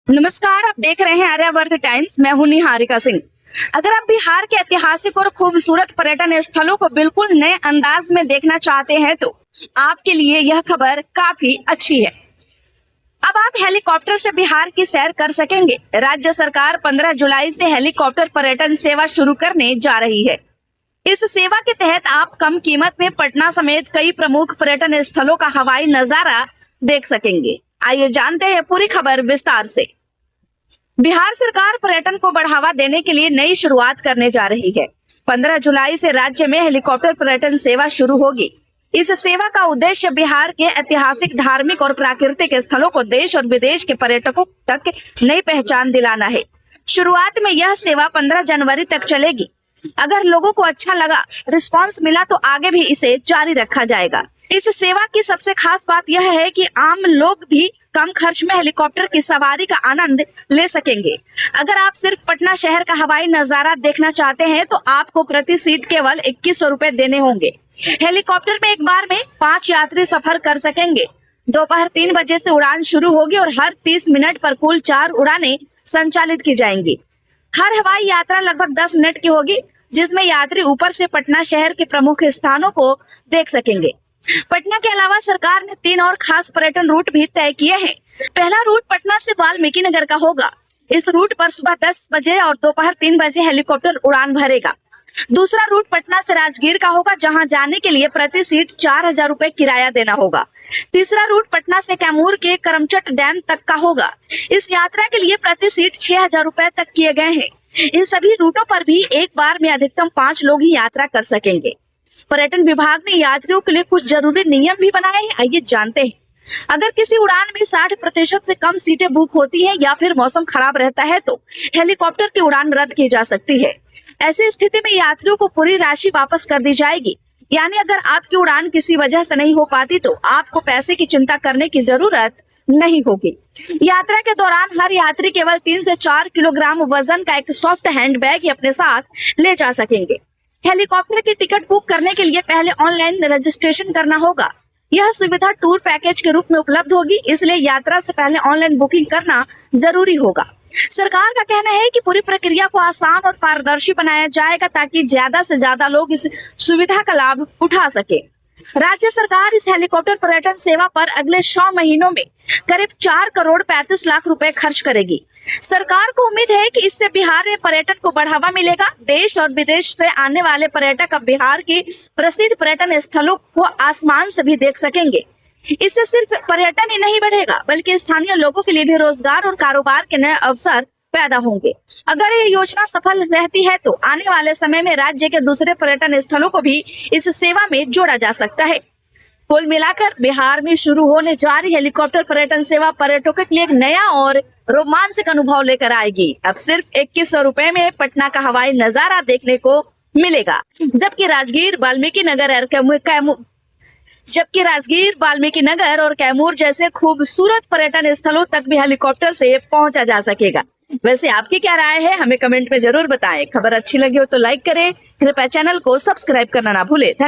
नमस्कार, आप देख रहे हैं आर्यावर्त टाइम्स। मैं हूं निहारिका सिंह। अगर आप बिहार के ऐतिहासिक और खूबसूरत पर्यटन स्थलों को बिल्कुल नए अंदाज में देखना चाहते हैं तो आपके लिए यह खबर काफी अच्छी है। अब आप हेलीकॉप्टर से बिहार की सैर कर सकेंगे। राज्य सरकार 15 जुलाई से हेलीकॉप्टर पर्यटन सेवा शुरू करने जा रही है। इस सेवा के तहत आप कम कीमत में पटना समेत कई प्रमुख पर्यटन स्थलों का हवाई नजारा देख सकेंगे। आइए जानते हैं पूरी खबर विस्तार से। बिहार सरकार पर्यटन को बढ़ावा देने के लिए नई शुरुआत करने जा रही है। 15 जुलाई से राज्य में हेलीकॉप्टर पर्यटन सेवा शुरू होगी। इस सेवा का उद्देश्य बिहार के ऐतिहासिक, धार्मिक और प्राकृतिक स्थलों को देश और विदेश के पर्यटकों तक नई पहचान दिलाना है। शुरुआत में यह सेवा 15 जनवरी तक चलेगी। अगर लोगों को अच्छा लगा, रिस्पांस मिला तो आगे भी इसे जारी रखा जाएगा। इस सेवा की सबसे खास बात यह है कि आम लोग भी कम खर्च में हेलीकॉप्टर की सवारी का आनंद ले सकेंगे। अगर आप सिर्फ पटना शहर का हवाई नजारा देखना चाहते हैं तो आपको प्रति सीट केवल 2100 रुपए देने होंगे। हेलीकॉप्टर में एक बार में 5 यात्री सफर कर सकेंगे। दोपहर 3 बजे से उड़ान शुरू होगी और हर 30 मिनट पर कुल 4 उड़ानें संचालित की जाएंगी। हर हवाई यात्रा लगभग 10 मिनट की होगी, जिसमें यात्री ऊपर से पटना शहर के प्रमुख स्थानों को देख सकेंगे। पटना के अलावा सरकार ने 3 और खास पर्यटन रूट भी तय किए हैं। पहला रूट पटना से वाल्मीकि नगर का होगा। इस रूट पर सुबह 10 बजे और दोपहर 3 बजे हेलीकॉप्टर उड़ान भरेगा। दूसरा रूट पटना से राजगीर का होगा, जहां जाने के लिए प्रति सीट 4000 रुपए किराया देना होगा। तीसरा रूट पटना से कैमूर के करमचट डैम तक का होगा। इस यात्रा के लिए प्रति सीट 6000 रुपए तक किए गए हैं। इन सभी रूटों पर भी एक बार में अधिकतम 5 लोग ही यात्रा कर सकेंगे। पर्यटन विभाग ने यात्रियों के लिए कुछ जरूरी नियम भी बनाए हैं। आइए जानते हैं। अगर किसी उड़ान में 60% से कम सीटें बुक होती हैं या फिर मौसम खराब रहता है तो हेलीकॉप्टर की उड़ान रद्द की जा सकती है। ऐसी स्थिति में यात्रियों को पूरी राशि वापस कर दी जाएगी। यानी अगर आपकी उड़ान किसी वजह से नहीं हो पाती तो आपको पैसे की चिंता करने की जरूरत नहीं होगी। यात्रा के दौरान हर यात्री केवल 3 से 4 किलोग्राम वजन का एक सॉफ्ट हैंड बैग ही अपने साथ ले जा सकेंगे। हेलीकॉप्टर की टिकट बुक करने के लिए पहले ऑनलाइन रजिस्ट्रेशन करना होगा। यह सुविधा टूर पैकेज के रूप में उपलब्ध होगी, इसलिए यात्रा से पहले ऑनलाइन बुकिंग करना जरूरी होगा। सरकार का कहना है कि पूरी प्रक्रिया को आसान और पारदर्शी बनाया जाएगा ताकि ज्यादा से ज्यादा लोग इस सुविधा का लाभ उठा सके। राज्य सरकार इस हेलीकॉप्टर पर्यटन सेवा पर अगले 100 महीनों में करीब 4 करोड़ 35 लाख रुपए खर्च करेगी। सरकार को उम्मीद है कि इससे बिहार में पर्यटन को बढ़ावा मिलेगा। देश और विदेश से आने वाले पर्यटक अब बिहार के प्रसिद्ध पर्यटन स्थलों को आसमान से भी देख सकेंगे। इससे सिर्फ पर्यटन ही नहीं बढ़ेगा, बल्कि स्थानीय लोगों के लिए भी रोजगार और कारोबार के नए अवसर पैदा होंगे। अगर ये योजना सफल रहती है तो आने वाले समय में राज्य के दूसरे पर्यटन स्थलों को भी इस सेवा में जोड़ा जा सकता है। कुल मिलाकर बिहार में शुरू होने जा रही हेलीकॉप्टर पर्यटन सेवा पर्यटकों के लिए एक नया और रोमांचक अनुभव लेकर आएगी। अब सिर्फ 2100 रुपए में पटना का हवाई नजारा देखने को मिलेगा, जबकि राजगीर, वाल्मीकि नगर और कैमूर जैसे खूबसूरत पर्यटन स्थलों तक भी हेलीकॉप्टर से पहुंचा जा सकेगा। वैसे आपकी क्या राय है, हमें कमेंट में जरूर बताएं। खबर अच्छी लगी हो तो लाइक करें। कृपया चैनल को सब्सक्राइब करना ना भूलें। धन्यवाद।